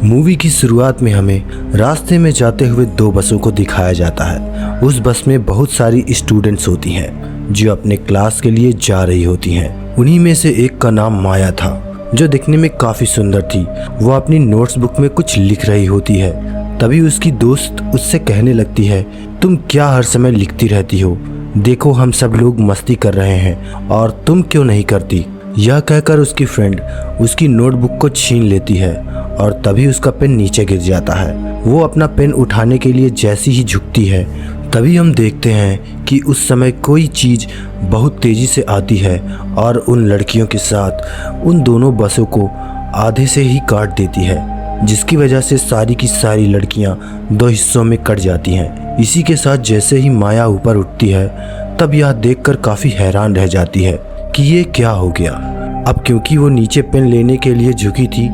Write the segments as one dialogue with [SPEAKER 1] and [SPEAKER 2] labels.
[SPEAKER 1] Movie की शुरुआत में हमें रास्ते में जाते हुए दो बसों को दिखाया जाता है। उस बस में बहुत सारी स्टूडेंट्स होती हैं जो अपने क्लास के लिए जा रही होती हैं। उन्हीं में से एक का नाम माया था, जो दिखने में काफ़ी सुंदर थी। वो अपनी नोट्स बुक में कुछ लिख रही होती है। तभी उसकी दोस्त उससे कहने लगती है, तुम क्या हर समय लिखती रहती हो? देखो हम सब लोग मस्ती कर रहे हैं और तुम क्यों नहीं करती? यह कहकर उसकी फ्रेंड उसकी नोटबुक को छीन लेती है और तभी उसका पेन नीचे गिर जाता है। वो अपना पेन उठाने के लिए जैसी ही झुकती है, तभी हम देखते हैं कि उस समय कोई चीज़ बहुत तेज़ी से आती है और उन लड़कियों के साथ उन दोनों बसों को आधे से ही काट देती है, जिसकी वजह से सारी की सारी लड़कियां दो हिस्सों में कट जाती हैं। इसी के साथ जैसे ही माया ऊपर उठती है, तब यह देखकर काफ़ी हैरान रह जाती है कि ये क्या हो गया। अब क्योंकि वो नीचे पेन लेने के लिए झुकी थी,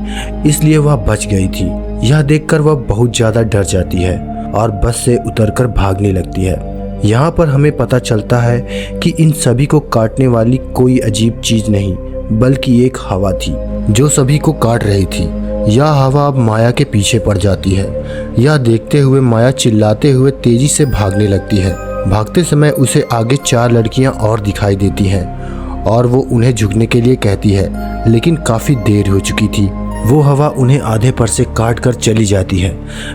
[SPEAKER 1] इसलिए वह बच गई थी। यह देखकर वह बहुत ज़्यादा डर जाती है और बस से उतरकर भागने लगती है। यहाँ पर हमें पता चलता है कि इन सभी को काटने वाली कोई अजीब चीज़ नहीं, बल्कि एक हवा थी जो सभी को काट रही थी। यह हवा अब माया के पीछे पड़ जाती है। यह देखते हुए माया चिल्लाते हुए तेजी से भागने लगती है। भागते समय उसे आगे 4 लड़कियां और दिखाई देती हैं और वो उन्हें झुकने के लिए कहती है, लेकिन काफ़ी देर हो चुकी थी। वो हवा उन्हें आधे पर से काट कर चली जाती है,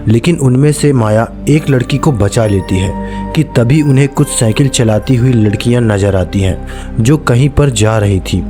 [SPEAKER 1] लेकिन उनमें से माया एक लड़की को बचा लेती है कि तभी उन्हें कुछ साइकिल चलाती हुई लड़कियां नजर आती हैं जो कहीं पर जा रही थी।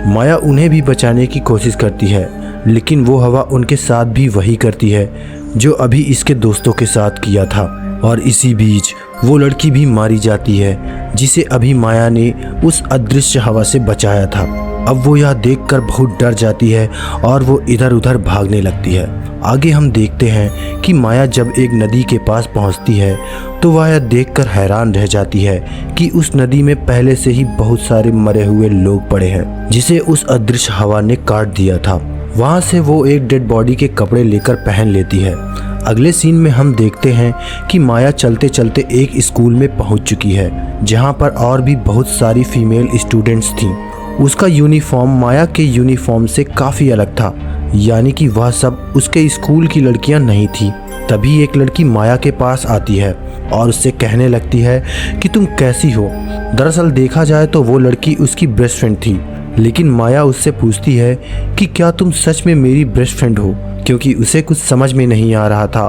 [SPEAKER 1] माया उन्हें भी बचाने की कोशिश करती है, लेकिन वो हवा उनके साथ भी वही करती है जो अभी इसके दोस्तों के साथ किया था। और इसी बीच वो लड़की भी मारी जाती है जिसे अभी माया ने उस अदृश्य हवा से बचाया था। अब वो यह देखकर बहुत डर जाती है और वो इधर उधर भागने लगती है। आगे हम देखते हैं कि माया जब एक नदी के पास पहुंचती है तो वह यह देखकर हैरान रह जाती है कि उस नदी में पहले से ही बहुत सारे मरे हुए लोग पड़े हैं, जिसे उस अदृश्य हवा ने काट दिया था। वहाँ से वो एक डेड बॉडी के कपड़े लेकर पहन लेती है। अगले सीन में हम देखते हैं कि माया चलते चलते एक स्कूल में पहुंच चुकी है, जहां पर और भी बहुत सारी फीमेल स्टूडेंट्स थीं। उसका यूनिफॉर्म माया के यूनिफॉर्म से काफ़ी अलग था, यानी कि वह सब उसके स्कूल की लड़कियां नहीं थी। तभी एक लड़की माया के पास आती है और उससे कहने लगती है कि तुम कैसी हो। दरअसल देखा जाए तो वो लड़की उसकी बेस्ट फ्रेंड थी, लेकिन माया उससे पूछती है कि क्या तुम सच में मेरी बेस्ट फ्रेंड हो, क्योंकि उसे कुछ समझ में नहीं आ रहा था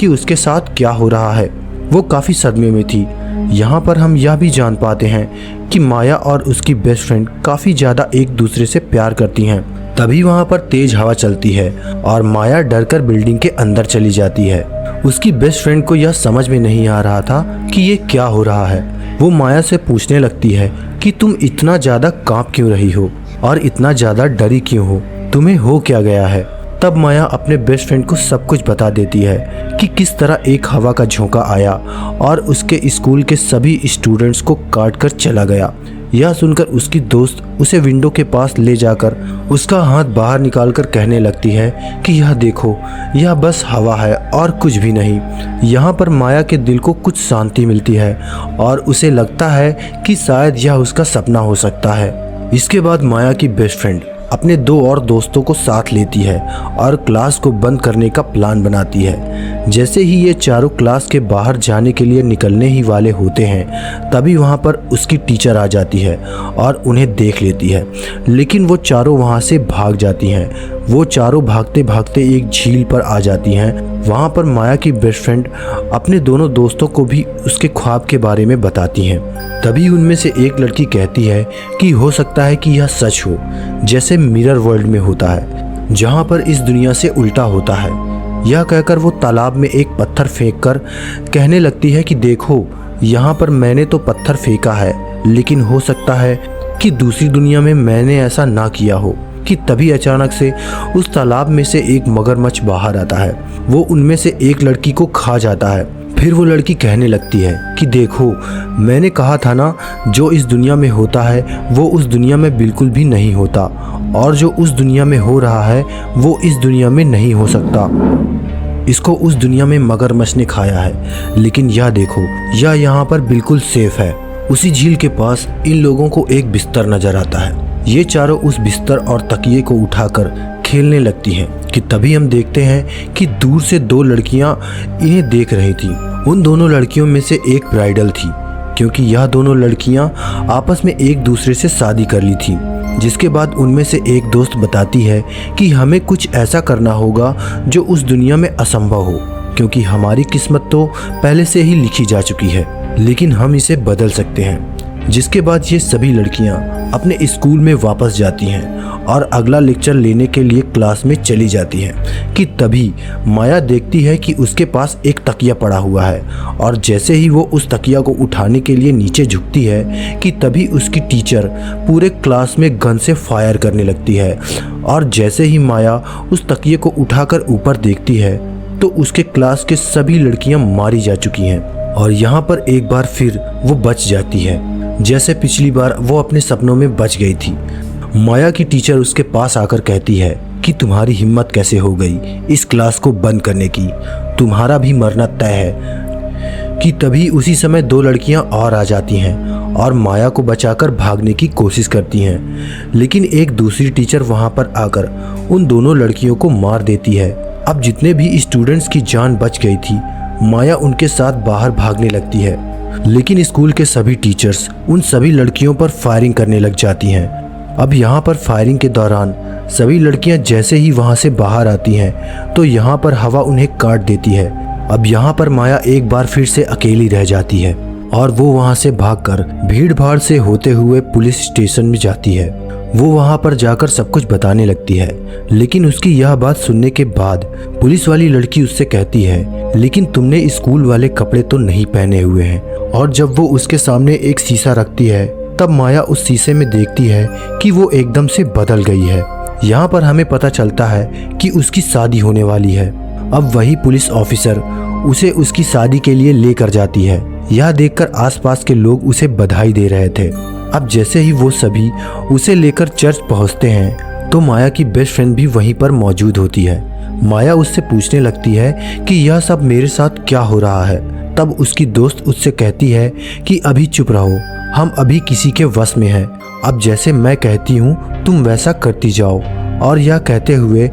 [SPEAKER 1] कि उसके साथ क्या हो रहा है। वो काफ़ी सदमे में थी। यहाँ पर हम यह भी जान पाते हैं कि माया और उसकी बेस्ट फ्रेंड काफ़ी ज़्यादा एक दूसरे से प्यार करती हैं। तभी वहाँ पर तेज हवा चलती है और माया डरकर बिल्डिंग के अंदर चली जाती है। उसकी बेस्ट फ्रेंड को यह समझ में नहीं आ रहा था कि ये क्या हो रहा है। वो माया से पूछने लगती है कि तुम इतना ज़्यादा काँप क्यों रही हो और इतना ज़्यादा डरी क्यों हो, तुम्हें हो क्या गया है। तब माया अपने बेस्ट फ्रेंड को सब कुछ बता देती है कि किस तरह एक हवा का झोंका आया और उसके स्कूल के सभी स्टूडेंट्स को काट कर चला गया। यह सुनकर उसकी दोस्त उसे विंडो के पास ले जाकर उसका हाथ बाहर निकालकर कहने लगती है कि यह देखो, यह बस हवा है और कुछ भी नहीं। यहाँ पर माया के दिल को कुछ शांति मिलती है और उसे लगता है कि शायद यह उसका सपना हो सकता है। इसके बाद माया की बेस्ट फ्रेंड अपने 2 और दोस्तों को साथ लेती है और क्लास को बंद करने का प्लान बनाती है। जैसे ही ये चारों क्लास के बाहर जाने के लिए निकलने ही वाले होते हैं, तभी वहाँ पर उसकी टीचर आ जाती है और उन्हें देख लेती है, लेकिन वो चारों वहाँ से भाग जाती हैं। वो चारों भागते भागते एक झील पर आ जाती हैं। वहाँ पर माया की बेस्ट फ्रेंड अपने दोनों दोस्तों को भी उसके ख्वाब के बारे में बताती हैं। तभी उनमें से एक लड़की कहती है कि हो सकता है कि यह सच हो, जैसे मिरर वर्ल्ड में होता है, जहाँ पर इस दुनिया से उल्टा होता है। यह कहकर वो तालाब में एक पत्थर फेंककर कहने लगती है कि देखो, यहाँ पर मैंने तो पत्थर फेंका है, लेकिन हो सकता है कि दूसरी दुनिया में मैंने ऐसा ना किया हो। कि तभी अचानक से उस तालाब में से एक मगरमच्छ बाहर आता है। वो उनमें से एक लड़की को खा जाता है। फिर वो लड़की कहने लगती है कि देखो, मैंने कहा था ना, जो इस दुनिया में होता है वो उस दुनिया में बिल्कुल भी नहीं होता, और जो उस दुनिया में हो रहा है वो इस दुनिया में नहीं हो सकता। इसको उस दुनिया में मगरमच्छ ने खाया है, लेकिन यह देखो, यह यहाँ पर बिल्कुल सेफ है। उसी झील के पास इन लोगों को एक बिस्तर नजर आता है। ये चारों उस बिस्तर और तकिए को उठाकर खेलने लगती हैं। कि तभी हम देखते हैं कि दूर से दो लड़कियां इन्हें देख रही थी। उन दोनों लड़कियों में से एक ब्राइडल थी, क्योंकि यह दोनों लड़कियां आपस में एक दूसरे से शादी कर ली थी। जिसके बाद उनमें से एक दोस्त बताती है कि हमें कुछ ऐसा करना होगा जो उस दुनिया में असंभव हो, क्योंकि हमारी किस्मत तो पहले से ही लिखी जा चुकी है, लेकिन हम इसे बदल सकते हैं। जिसके बाद ये सभी लड़कियां अपने स्कूल में वापस जाती हैं और अगला लेक्चर लेने के लिए क्लास में चली जाती हैं कि तभी माया देखती है कि उसके पास एक तकिया पड़ा हुआ है, और जैसे ही वो उस तकिया को उठाने के लिए नीचे झुकती है कि तभी उसकी टीचर पूरे क्लास में गन से फायर करने लगती है। और जैसे ही माया उस तकिए को उठाकर ऊपर देखती है तो उसके क्लास के सभी लड़कियां मारी जा चुकी हैं, और यहाँ पर एक बार फिर वो बच जाती है, जैसे पिछली बार वो अपने सपनों में बच गई थी। माया की टीचर उसके पास आकर कहती है कि तुम्हारी हिम्मत कैसे हो गई इस क्लास को बंद करने की, तुम्हारा भी मरना तय है। कि तभी उसी समय दो लड़कियां और आ जाती हैं और माया को बचाकर भागने की कोशिश करती हैं, लेकिन एक दूसरी टीचर वहां पर आकर उन दोनों लड़कियों को मार देती है। अब जितने भी स्टूडेंट्स की जान बच गई थी, माया उनके साथ बाहर भागने लगती है, लेकिन स्कूल के सभी टीचर्स उन सभी लड़कियों पर फायरिंग करने लग जाती हैं। अब यहाँ पर फायरिंग के दौरान सभी लड़कियां जैसे ही वहां से बाहर आती हैं तो यहाँ पर हवा उन्हें काट देती है। अब यहाँ पर माया एक बार फिर से अकेली रह जाती है और वो वहां से भागकर भीड़ भाड़ से होते हुए पुलिस स्टेशन में जाती है। वो वहां पर जाकर सब कुछ बताने लगती है, लेकिन उसकी यह बात सुनने के बाद पुलिस वाली लड़की उससे कहती है, लेकिन तुमने स्कूल वाले कपड़े तो नहीं पहने हुए हैं। और जब वो उसके सामने एक शीशा रखती है तब माया उस शीशे में देखती है कि वो एकदम से बदल गई है। यहाँ पर हमें पता चलता है कि उसकी शादी होने वाली है। अब वही पुलिस ऑफिसर उसे उसकी शादी के लिए लेकर जाती है। यह देखकर आसपास के लोग उसे बधाई दे रहे थे। अब जैसे ही वो सभी उसे लेकर चर्च पहुंचते हैं तो माया की बेस्ट फ्रेंड भी वहीं पर मौजूद होती है। माया उससे पूछने लगती है कि यह सब मेरे साथ क्या हो रहा है। तब उसकी दोस्त उससे कहती है कि अभी चुप रहो, हम अभी किसी के वश में हैं। अब जैसे मैं कहती हूँ तुम वैसा करती जाओ। और यह कहते हुए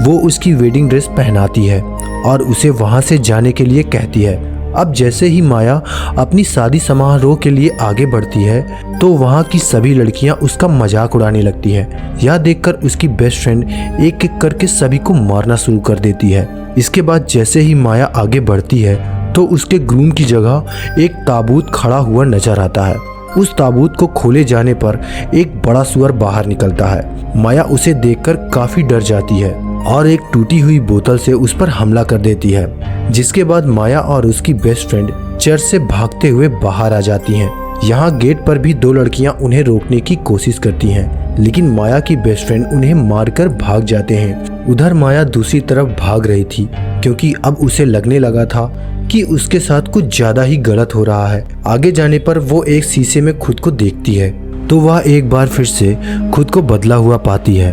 [SPEAKER 1] वो उसकी वेडिंग ड्रेस पहनाती है और उसे वहाँ से जाने के लिए कहती है। अब जैसे ही माया अपनी शादी समारोह के लिए आगे बढ़ती है तो वहाँ की सभी लड़कियाँ उसका मजाक उड़ाने लगती है। यह देखकर उसकी बेस्ट फ्रेंड एक एक करके सभी को मारना शुरू कर देती है। इसके बाद जैसे ही माया आगे बढ़ती है तो उसके ग्रूम की जगह एक ताबूत खड़ा हुआ नजर आता है। उस ताबूत को खोले जाने पर एक बड़ा सुअर बाहर निकलता है। माया उसे देखकर काफी डर जाती है और एक टूटी हुई बोतल से उस पर हमला कर देती है। जिसके बाद माया और उसकी बेस्ट फ्रेंड चर्च से भागते हुए बाहर आ जाती हैं। यहाँ गेट पर भी दो लड़कियां उन्हें रोकने की कोशिश करती हैं, लेकिन माया की बेस्ट फ्रेंड उन्हें मारकर भाग जाते हैं। उधर माया दूसरी तरफ भाग रही थी, क्योंकि अब उसे लगने लगा था कि उसके साथ कुछ ज्यादा ही गलत हो रहा है। आगे जाने पर वो एक शीशे में खुद को देखती है तो वह एक बार फिर से खुद को बदला हुआ पाती है।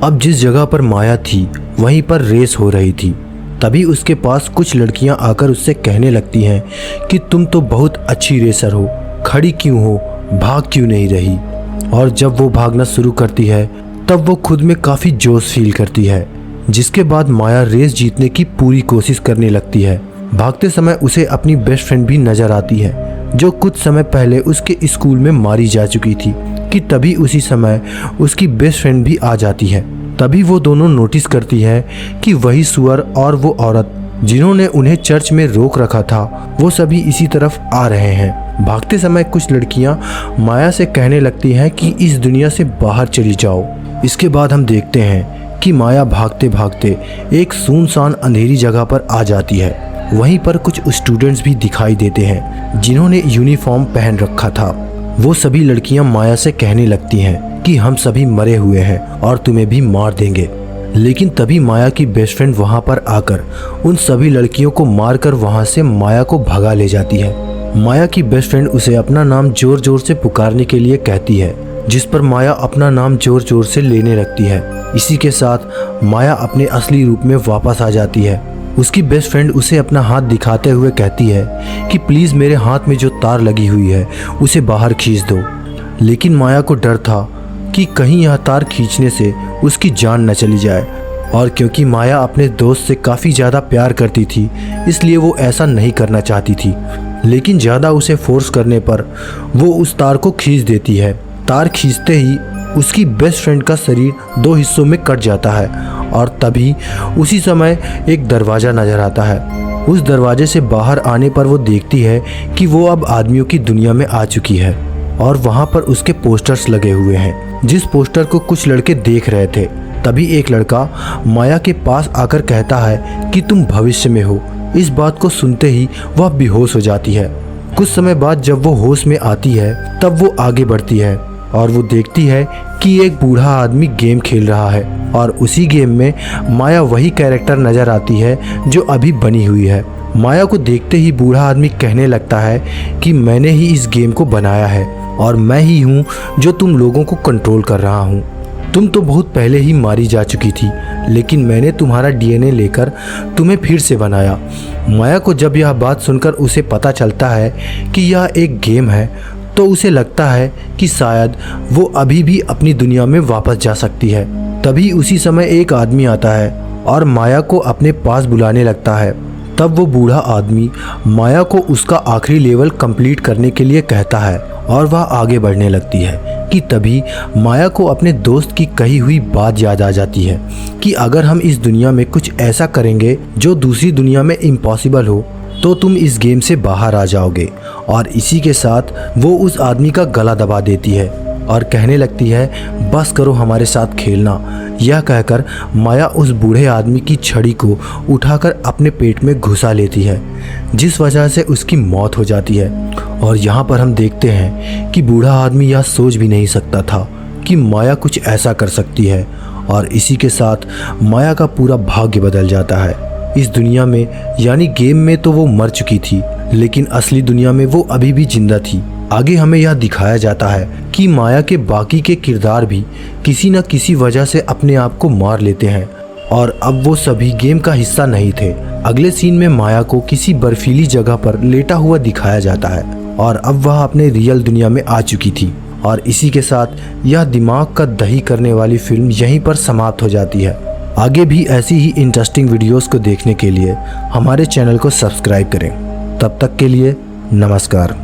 [SPEAKER 1] अब जिस जगह पर माया थी वहीं पर रेस हो रही थी। तभी उसके पास कुछ लड़कियां आकर उससे कहने लगती हैं कि तुम तो बहुत अच्छी रेसर हो, खड़ी क्यों हो, भाग क्यों नहीं रही। और जब वो भागना शुरू करती है तब वो खुद में काफ़ी जोश फील करती है। जिसके बाद माया रेस जीतने की पूरी कोशिश करने लगती है। भागते समय उसे अपनी बेस्ट फ्रेंड भी नजर आती है जो कुछ समय पहले उसके स्कूल में मारी जा चुकी थी। कि तभी उसी समय उसकी बेस्ट फ्रेंड भी आ जाती है। तभी वो दोनों नोटिस करती है कि वही सुअर और वो औरत जिन्होंने उन्हें चर्च में रोक रखा था वो सभी इसी तरफ आ रहे हैं। भागते समय कुछ लड़कियां माया से कहने लगती हैं कि इस दुनिया से बाहर चली जाओ। इसके बाद हम देखते हैं कि माया भागते भागते एक सुनसान अंधेरी जगह पर आ जाती है। वहीं पर कुछ स्टूडेंट्स भी दिखाई देते हैं जिन्होंने यूनिफॉर्म पहन रखा था। वो सभी लड़कियां माया से कहने लगती हैं कि हम सभी मरे हुए हैं और तुम्हें भी मार देंगे। लेकिन तभी माया की बेस्ट फ्रेंड वहां पर आकर उन सभी लड़कियों को मारकर वहां से माया को भगा ले जाती है। माया की बेस्ट फ्रेंड उसे अपना नाम जोर जोर से पुकारने के लिए कहती है, जिस पर माया अपना नाम जोर जोर से लेने लगती है। इसी के साथ माया अपने असली रूप में वापस आ जाती है। उसकी बेस्ट फ्रेंड उसे अपना हाथ दिखाते हुए कहती है कि प्लीज़ मेरे हाथ में जो तार लगी हुई है उसे बाहर खींच दो। लेकिन माया को डर था कि कहीं यह तार खींचने से उसकी जान न चली जाए। और क्योंकि माया अपने दोस्त से काफ़ी ज़्यादा प्यार करती थी इसलिए वो ऐसा नहीं करना चाहती थी, लेकिन ज़्यादा उसे फोर्स करने पर वो उस तार को खींच देती है। तार खींचते ही उसकी बेस्ट फ्रेंड का शरीर 2 हिस्सों में कट जाता है और तभी उसी समय एक दरवाज़ा नज़र आता है। उस दरवाजे से बाहर आने पर वो देखती है कि वो अब आदमियों की दुनिया में आ चुकी है और वहाँ पर उसके पोस्टर्स लगे हुए हैं, जिस पोस्टर को कुछ लड़के देख रहे थे। तभी एक लड़का माया के पास आकर कहता है कि तुम भविष्य में हो। इस बात को सुनते ही वह बेहोश हो जाती है। कुछ समय बाद जब वो होश में आती है तब वो आगे बढ़ती है और वो देखती है कि एक बूढ़ा आदमी गेम खेल रहा है और उसी गेम में माया वही कैरेक्टर नज़र आती है जो अभी बनी हुई है। माया को देखते ही बूढ़ा आदमी कहने लगता है कि मैंने ही इस गेम को बनाया है और मैं ही हूँ जो तुम लोगों को कंट्रोल कर रहा हूँ। तुम तो बहुत पहले ही मारी जा चुकी थी, लेकिन मैंने तुम्हारा डीएनए लेकर तुम्हें फिर से बनाया। माया को जब यह बात सुनकर उसे पता चलता है कि यह एक गेम है तो उसे लगता है कि शायद वो अभी भी अपनी दुनिया में वापस जा सकती है। तभी उसी समय एक आदमी आता है और माया को अपने पास बुलाने लगता है। तब वो बूढ़ा आदमी माया को उसका आखिरी लेवल कंप्लीट करने के लिए कहता है और वह आगे बढ़ने लगती है कि तभी माया को अपने दोस्त की कही हुई बात याद आ जाती है कि अगर हम इस दुनिया में कुछ ऐसा करेंगे जो दूसरी दुनिया में इम्पॉसिबल हो तो तुम इस गेम से बाहर आ जाओगे। और इसी के साथ वो उस आदमी का गला दबा देती है और कहने लगती है बस करो हमारे साथ खेलना। यह कहकर माया उस बूढ़े आदमी की छड़ी को उठाकर अपने पेट में घुसा लेती है, जिस वजह से उसकी मौत हो जाती है। और यहाँ पर हम देखते हैं कि बूढ़ा आदमी यह सोच भी नहीं सकता था कि माया कुछ ऐसा कर सकती है और इसी के साथ माया का पूरा भाग्य बदल जाता है। इस दुनिया में यानी गेम में तो वो मर चुकी थी, लेकिन असली दुनिया में वो अभी भी जिंदा थी। आगे हमें यह दिखाया जाता है कि माया के बाकी के किरदार भी किसी न किसी वजह से अपने आप को मार लेते हैं और अब वो सभी गेम का हिस्सा नहीं थे। अगले सीन में माया को किसी बर्फीली जगह पर लेटा हुआ दिखाया जाता है और अब वह अपने रियल दुनिया में आ चुकी थी। और इसी के साथ यह दिमाग का दही करने वाली फिल्म यहीं पर समाप्त हो जाती है। आगे भी ऐसी ही इंटरेस्टिंग वीडियोस को देखने के लिए हमारे चैनल को सब्सक्राइब करें। तब तक के लिए नमस्कार।